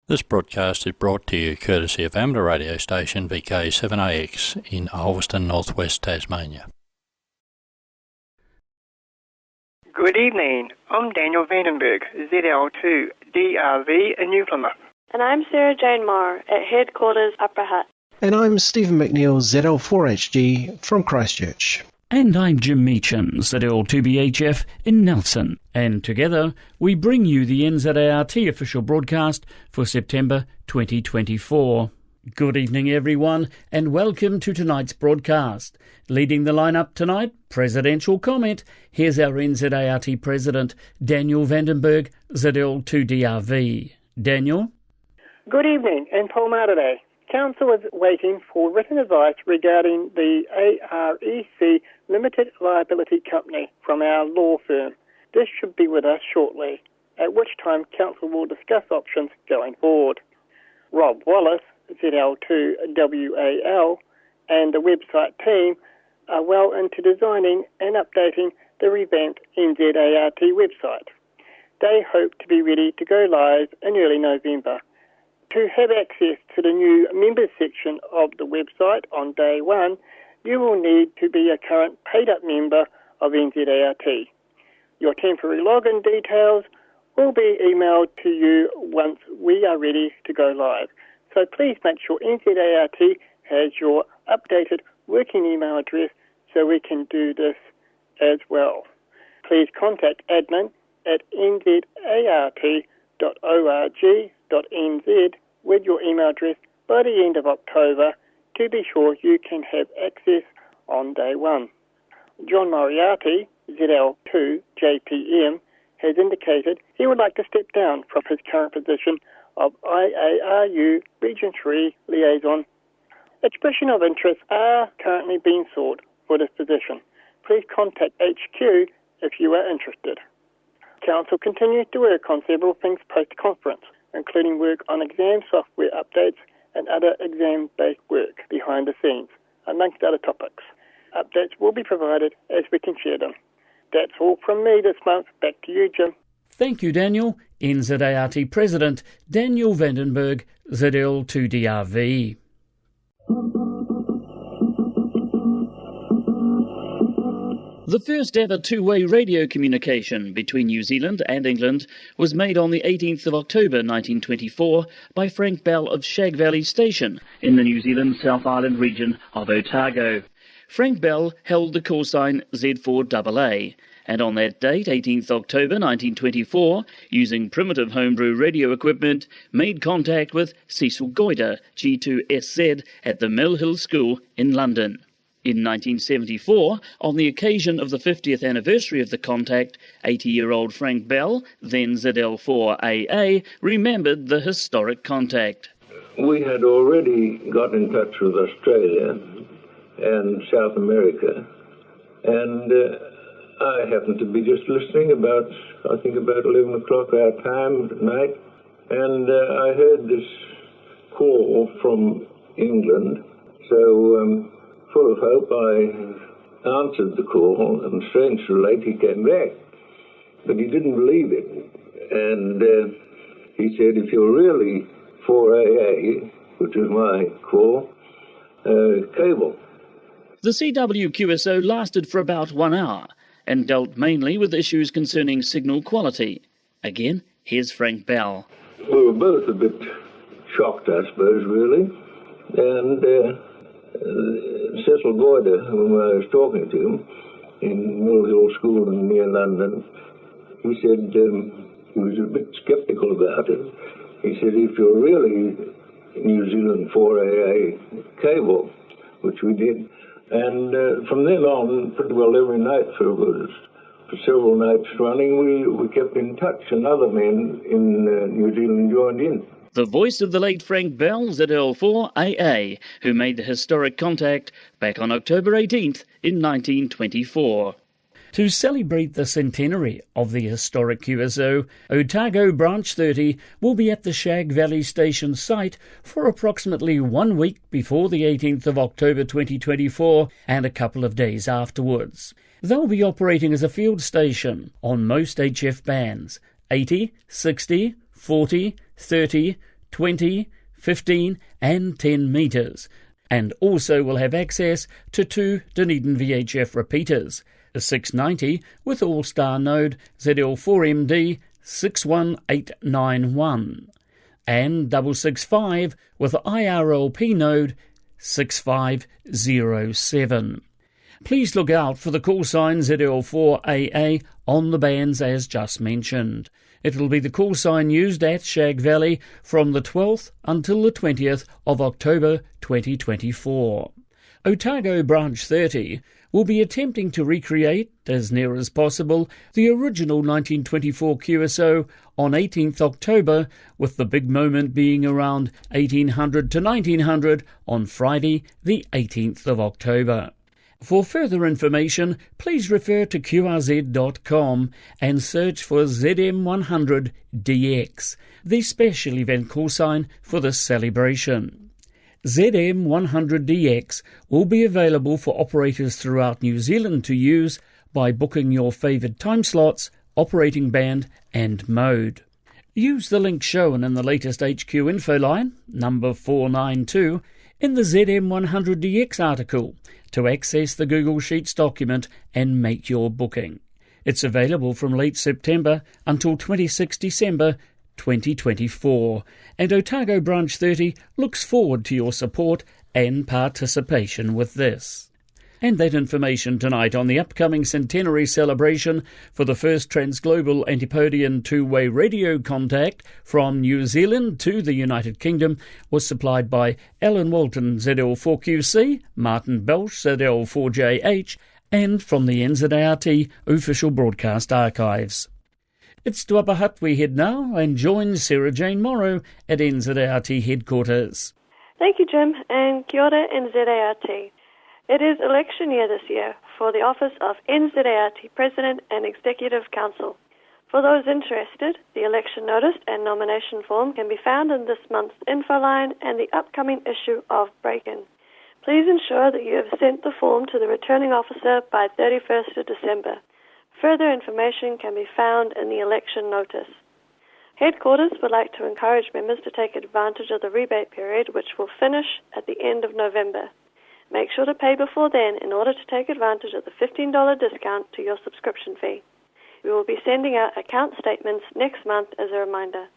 This broadcast is brought to you courtesy of amateur radio station VK7AX in Ulverstone, northwest Tasmania. Good evening. I'm Daniel Vandenberg, ZL2 DRV in New Plymouth. And I'm Sarah Jane Moore at Headquarters Upper Hutt. And I'm Stephen McNeil, ZL4HG from Christchurch. And I'm Jim Meacham, ZL2BHF in Nelson. And together we bring you the NZART official broadcast for September 2024. Good evening everyone and welcome to tonight's broadcast. Leading the lineup tonight, presidential comment. Here's our NZART President, Daniel Vandenberg, ZL2DRV. Daniel? Good evening, and Paul Martiday. Council is waiting for written advice regarding the AREC Limited Liability Company from our law firm. This should be with us shortly, at which time Council will discuss options going forward. Rob Wallace, ZL2WAL, and the website team are well into designing and updating the revamped NZART website. They hope to be ready to go live in early November. To have access to the new members section of the website on day one, you will need to be a current paid-up member of NZART. Your temporary login details will be emailed to you once we are ready to go live. So please make sure NZART has your updated working email address so we can do this as well. Please contact admin at nzart.org.nz with your email address by the end of October to be sure you can have access on day one. John Moriarty, ZL2JPM, has indicated he would like to step down from his current position of IARU Region 3 Liaison. Expression of interest are currently being sought for this position. Please contact HQ if you are interested. Council continues to work on several things post-conference, including work on exam software updates and other exam-based work behind the scenes, amongst other topics. Updates will be provided as we can share them. That's all from me this month. Back to you, Jim. Thank you, Daniel. NZART President Daniel Vandenberg, ZL2DRV. The first ever two-way radio communication between New Zealand and England was made on the 18th of October 1924 by Frank Bell of Shag Valley Station in the New Zealand South Island region of Otago. Frank Bell held the call sign Z4AA, and on that date, 18th October 1924, using primitive homebrew radio equipment, made contact with Cecil Goiter, G2SZ, at the Mill Hill School in London. In 1974, on the occasion of the 50th anniversary of the contact, 80-year-old Frank Bell, then ZL4AA, remembered the historic contact. We had already got in touch with Australia and South America, and I happened to be just listening about 11 o'clock our time at night, and I heard this call from England, so full of hope, I answered the call, and strange to relate, he came back. But he didn't believe it. And he said, if you're really 4AA, which is my call, cable. The CWQSO lasted for about 1 hour and dealt mainly with issues concerning signal quality. Again, here's Frank Bell. We were both a bit shocked, I suppose, really. And Cecil Goiter, whom I was talking to in Mill Hill School near London, he said he was a bit sceptical about it. He said, if you're really New Zealand 4AA cable, which we did, and from then on, pretty well every night for several nights running, we kept in touch, and other men in New Zealand joined in. The voice of the late Frank Bell, ZL4AA, who made the historic contact back on October 18th in 1924. To celebrate the centenary of the historic QSO, Otago Branch 30 will be at the Shag Valley Station site for approximately 1 week before the 18th of October 2024 and a couple of days afterwards. They'll be operating as a field station on most HF bands, 80, 60, 40, 30, 20, 15 and 10 metres, and also will have access to 2 Dunedin VHF repeaters, a 690 with All-Star node ZL4MD 61891 and 665 with IRLP node 6507. Please look out for the call sign ZL4AA on the bands as just mentioned. It will be the call sign used at Shag Valley from the 12th until the 20th of October 2024. Otago Branch 30 will be attempting to recreate, as near as possible, the original 1924 QSO on 18th October, with the big moment being around 1800 to 1900 on Friday the 18th of October. For further information, please refer to qrz.com and search for ZM100DX, the special event call sign for this celebration. ZM100DX will be available for operators throughout New Zealand to use by booking your favoured time slots, operating band and mode. Use the link shown in the latest HQ info line, number 492, in the ZM100DX article to access the Google Sheets document and make your booking. It's available from late September until 26 December 2024, and Otago Branch 30 looks forward to your support and participation with this. And that information tonight on the upcoming centenary celebration for the first transglobal Antipodean two-way radio contact from New Zealand to the United Kingdom was supplied by Alan Walton ZL4QC, Martin Belch ZL4JH, and from the NZART official broadcast archives. It's to Upper Hutt we head now and join Sarah Jane Morrow at NZART headquarters. Thank you, Jim, and kia ora NZART. It is election year this year for the office of NZART President and Executive Council. For those interested, the election notice and nomination form can be found in this month's info line and the upcoming issue of Break-In. Please ensure that you have sent the form to the returning officer by 31st of December. Further information can be found in the election notice. Headquarters would like to encourage members to take advantage of the rebate period, which will finish at the end of November. Make sure to pay before then in order to take advantage of the $15 discount to your subscription fee. We will be sending out account statements next month as a reminder.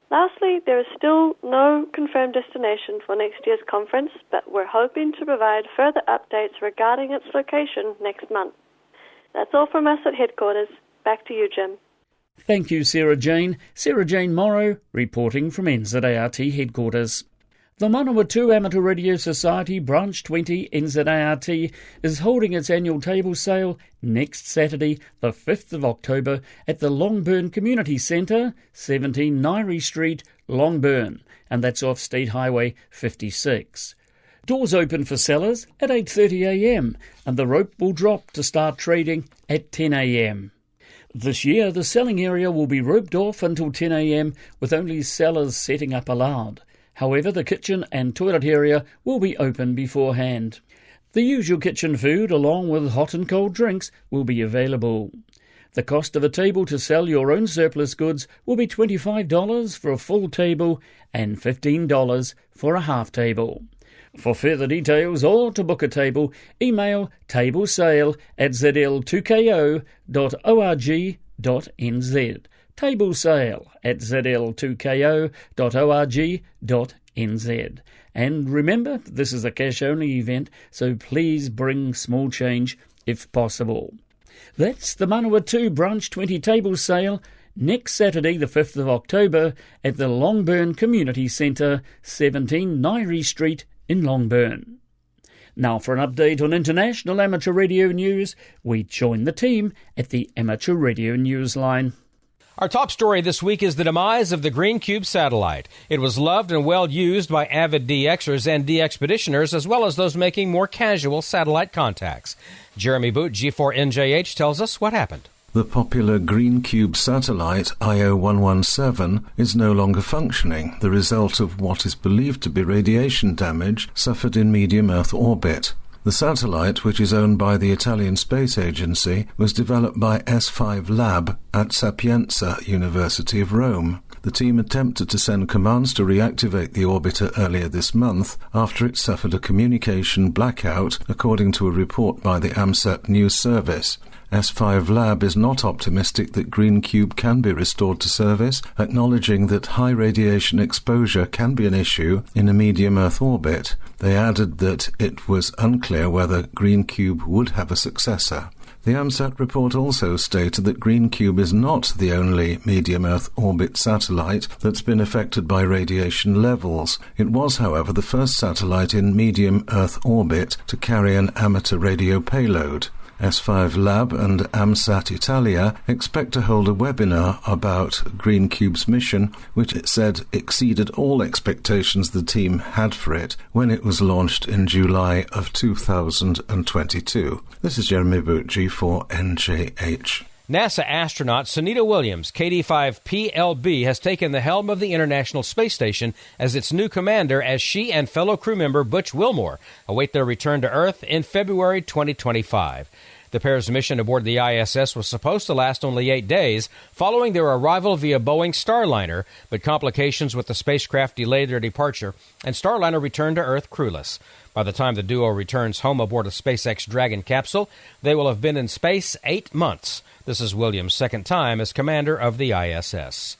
Lastly, there is still no confirmed destination for next year's conference, but we're hoping to provide further updates regarding its location next month. That's all from us at headquarters. Back to you, Jim. Thank you, Sarah Jane. Sarah Jane Morrow, reporting from NZART headquarters. The Manawatu Amateur Radio Society Branch 20 NZART is holding its annual table sale next Saturday, the 5th of October, at the Longburn Community Centre, 17 Nairi Street, Longburn, and that's off State Highway 56. Doors open for sellers at 8:30 a.m, and the rope will drop to start trading at 10 a.m. This year, the selling area will be roped off until 10 a.m, with only sellers setting up allowed. However, the kitchen and toilet area will be open beforehand. The usual kitchen food, along with hot and cold drinks, will be available. The cost of a table to sell your own surplus goods will be $25 for a full table and $15 for a half table. For further details or to book a table, email tablesale@zl2ko.org.nz. tablesale@zl2ko.org.nz. And remember, this is a cash-only event, so please bring small change if possible. That's the Manawatu Branch 20 table sale next Saturday, the 5th of October, at the Longburn Community Centre, 17 Nairi Street in Longburn. Now for an update on international amateur radio news, we join the team at the Amateur Radio News Line. Our top story this week is the demise of the Green Cube satellite. It was loved and well used by avid DXers and DXpeditioners, as well as those making more casual satellite contacts. Jeremy Boot, G4NJH, tells us what happened. The popular Green Cube satellite IO117 is no longer functioning, the result of what is believed to be radiation damage suffered in medium Earth orbit. The satellite, which is owned by the Italian Space Agency, was developed by S5 Lab at Sapienza, University of Rome. The team attempted to send commands to reactivate the orbiter earlier this month after it suffered a communication blackout, according to a report by the AMSAT news service. S5 Lab is not optimistic that Green Cube can be restored to service, acknowledging that high radiation exposure can be an issue in a medium Earth orbit. They added that it was unclear whether Green Cube would have a successor. The AMSAT report also stated that Green Cube is not the only medium Earth orbit satellite that's been affected by radiation levels. It was, however, the first satellite in medium Earth orbit to carry an amateur radio payload. S5 Lab and AMSAT Italia expect to hold a webinar about Green Cube's mission, which it said exceeded all expectations the team had for it when it was launched in July of 2022. This is Jeremy Bucci for NJH. NASA astronaut Sunita Williams, KD-5PLB, has taken the helm of the International Space Station as its new commander as she and fellow crew member Butch Wilmore await their return to Earth in February 2025. The pair's mission aboard the ISS was supposed to last only 8 days following their arrival via Boeing Starliner, but complications with the spacecraft delayed their departure, and Starliner returned to Earth crewless. By the time the duo returns home aboard a SpaceX Dragon capsule, they will have been in space 8 months. This is Williams' second time as commander of the ISS.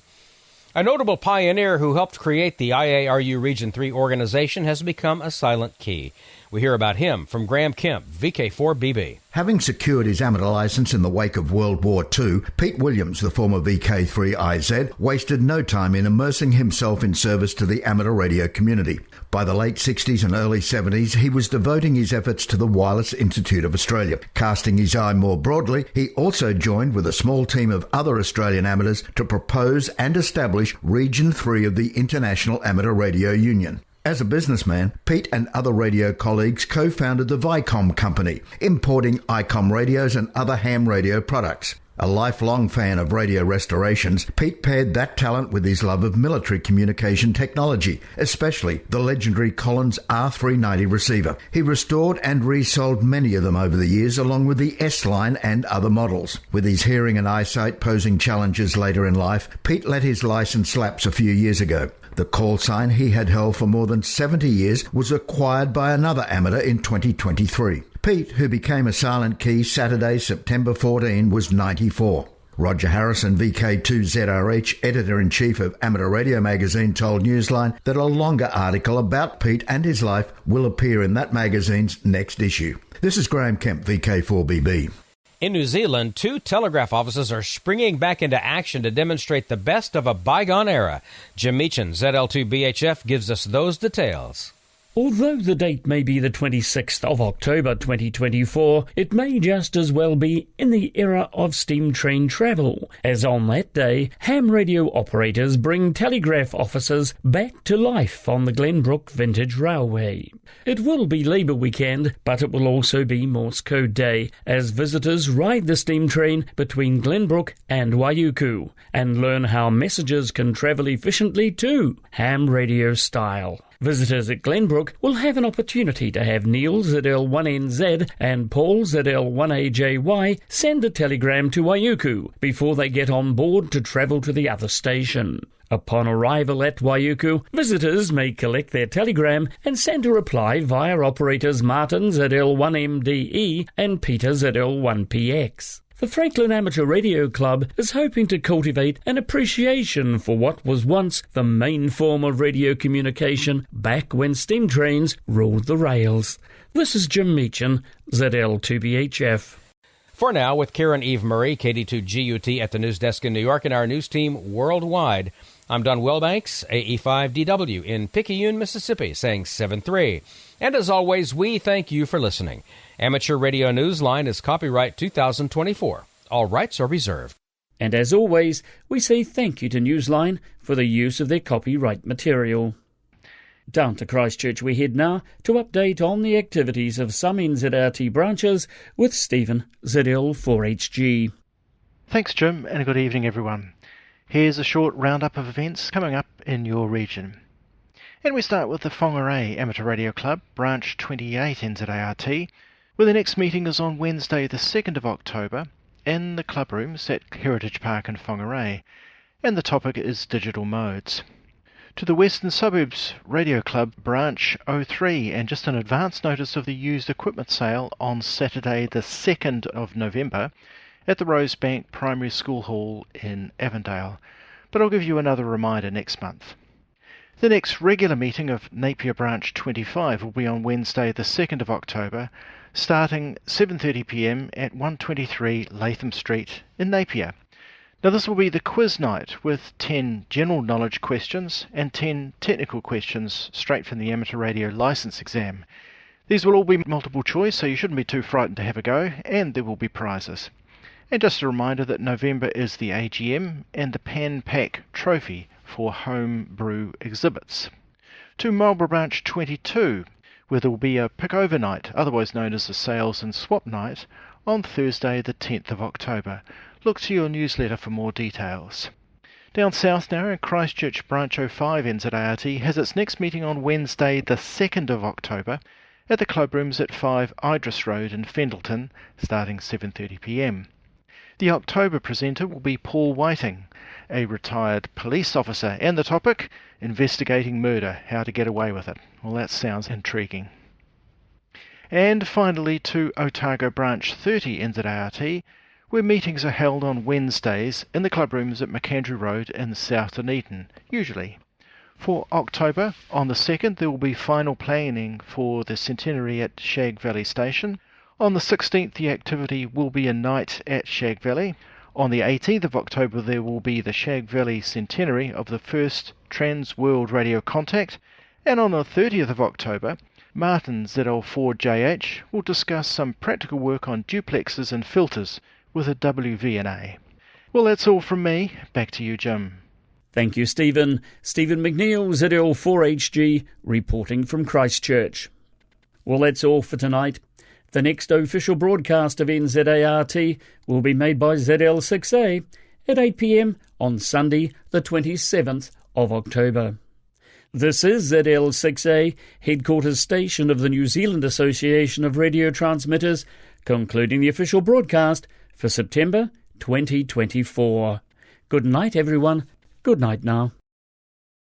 A notable pioneer who helped create the IARU Region 3 organization has become a silent key. We hear about him from Graham Kemp, VK4BB. Having secured his amateur licence in the wake of World War II, Pete Williams, the former VK3IZ, wasted no time in immersing himself in service to the amateur radio community. By the late 60s and early 70s, he was devoting his efforts to the Wireless Institute of Australia. Casting his eye more broadly, he also joined with a small team of other Australian amateurs to propose and establish Region 3 of the International Amateur Radio Union. As a businessman, Pete and other radio colleagues co-founded the Vicom Company, importing ICOM radios and other ham radio products. A lifelong fan of radio restorations, Pete paired that talent with his love of military communication technology, especially the legendary Collins R390 receiver. He restored and resold many of them over the years, along with the S-Line and other models. With his hearing and eyesight posing challenges later in life, Pete let his license lapse a few years ago. The call sign he had held for more than 70 years was acquired by another amateur in 2023. Pete, who became a silent key Saturday, September 14, was 94. Roger Harrison, VK2ZRH, editor-in-chief of Amateur Radio magazine, told Newsline that a longer article about Pete and his life will appear in that magazine's next issue. This is Graham Kemp, VK4BB. In New Zealand, 2 telegraph offices are springing back into action to demonstrate the best of a bygone era. Jim Meechan, ZL2BHF, gives us those details. Although the date may be the 26th of October 2024, it may just as well be in the era of steam train travel, as on that day, ham radio operators bring telegraph offices back to life on the Glenbrook Vintage Railway. It will be Labour weekend, but it will also be Morse Code Day, as visitors ride the steam train between Glenbrook and Waiuku, and learn how messages can travel efficiently too, ham radio style. Visitors at Glenbrook will have an opportunity to have Neil ZL1NZ and Paul ZL1AJY send a telegram to Waiuku before they get on board to travel to the other station. Upon arrival at Waiuku, visitors may collect their telegram and send a reply via operators Martin ZL1MDE and Peter ZL1PX. The Franklin Amateur Radio Club is hoping to cultivate an appreciation for what was once the main form of radio communication back when steam trains ruled the rails. This is Jim Meechan, ZL2BHF. For now, with Karen Eve Murray, KD2GUT at the news desk in New York, and our news team worldwide, I'm Don Wilbanks, AE5DW in Picayune, Mississippi, saying 7-3. And as always, we thank you for listening. Amateur Radio Newsline is copyright 2024. All rights are reserved. And as always, we say thank you to Newsline for the use of their copyright material. Down to Christchurch we head now to update on the activities of some NZART branches with Stephen, ZL4HG. Thanks, Jim, and good evening, everyone. Here's a short roundup of events coming up in your region. And we start with the Whangarei Amateur Radio Club, Branch 28 NZART, where the next meeting is on Wednesday the 2nd of October in the club rooms at Heritage Park in Whangarei. and the topic is digital modes. To the Western Suburbs Radio Club Branch 03, and just an advance notice of the used equipment sale on Saturday the 2nd of November at the Rosebank Primary School Hall in Avondale. But I'll give you another reminder next month. The next regular meeting of Napier Branch 25 will be on Wednesday the 2nd of October, starting 7:30 p.m. at 123 Latham Street in Napier. Now this will be the quiz night with 10 general knowledge questions and 10 technical questions straight from the amateur radio licence exam. These will all be multiple choice, so you shouldn't be too frightened to have a go, and there will be prizes. And just a reminder that November is the AGM and the Pan Pac Trophy for home brew exhibits. To Marlborough Branch 22, where there will be a pick overnight, otherwise known as the Sales and Swap Night, on Thursday the 10th of October. Look to your newsletter for more details. Down south now, Christchurch Branch 05 NZART has its next meeting on Wednesday the 2nd of October at the club rooms at 5 Idris Road in Fendleton, starting 7:30 p.m. The October presenter will be Paul Whiting, a retired police officer, and the topic, investigating murder, how to get away with it. Well, that sounds intriguing. And finally to Otago Branch 30 NZART, where meetings are held on Wednesdays in the club rooms at McAndrew Road in South Dunedin, usually. For October, on the 2nd, there will be final planning for the centenary at Shag Valley Station. On the 16th, the activity will be a night at Shag Valley. On the 18th of October, there will be the Shag Valley centenary of the first Trans-World Radio Contact. And on the 30th of October, Martin ZL4JH will discuss some practical work on duplexes and filters with a WVNA. Well, that's all from me. Back to you, Jim. Thank you, Stephen. Stephen McNeil, ZL4HG, reporting from Christchurch. Well, that's all for tonight. The next official broadcast of NZART will be made by ZL6A at 8 p.m. on Sunday, the 27th of October. This is ZL6A, headquarters station of the New Zealand Association of Radio Transmitters, concluding the official broadcast for September 2024. Good night, everyone. Good night now.